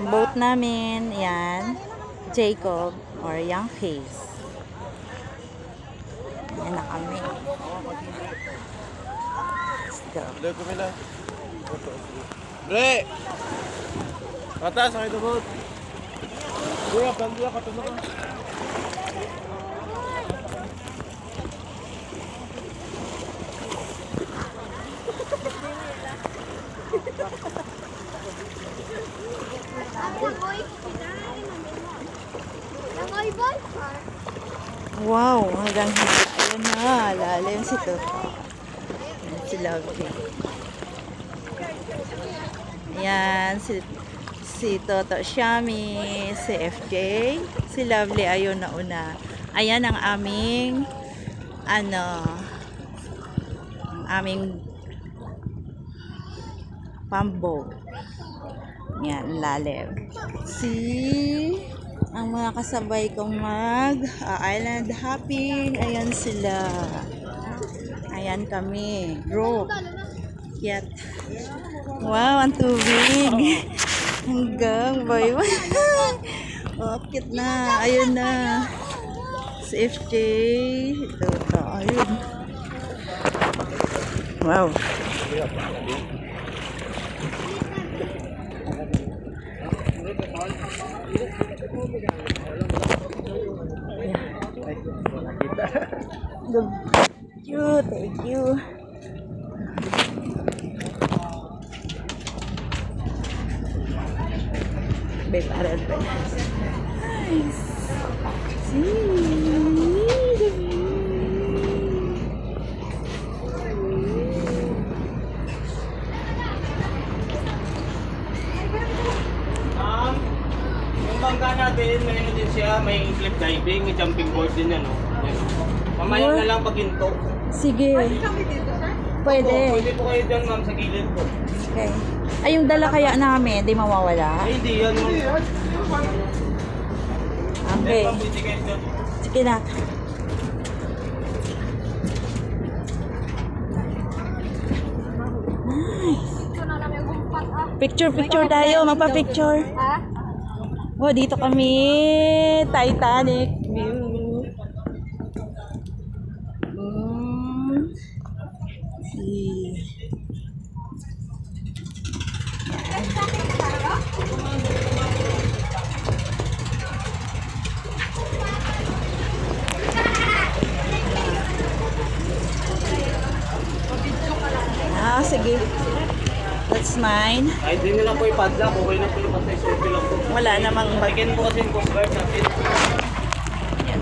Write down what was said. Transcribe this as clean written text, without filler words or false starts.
boat namin. Yan. Jacob or Young Face. Yan na kami. Let's go. Bre, kumila. Bre! Kata, sakay na boat. Bre, bando ka, katulog ka. Wow, hanggang hila. Ayun na, lalim si Toto. Ayan, si Lovely. Ayan, si Toto Shami, si FJ, si Lovely ayun na una. Ayan ang aming, ang aming pambo. Yan, lalim. Ang mga kasabay kong island hopping, ayan sila. Ayan kami, group. Yat. Wow, ang tubig. Hanggang boy. Oh, cute na. Ayun na. Si FJ. Ito. Ayun. Wow. Thank you. Babe, aral ba? Nice. Yung bangka natin, may ano din siya, may cliff diving, may jumping board din yan, no? Mamaya na lang paghinto. Sige. Pwede. Pwede po kayo dyan, ma'am, sa gilid po. Okay. Ay, yung dala kaya namin, di mawawala? Ay, hindi yan, ma'am. Okay. Ma'am, pwede kayo dyan. Sige na. Nice. Picture tayo. Magpa-picture. Oh, dito kami. Titanic view. See. Sige. That's mine. Kahit din nila po ipadlock, okay na po yung patay selfie lang po. Wala namang Again po kasi yung coast guard natin. Yan.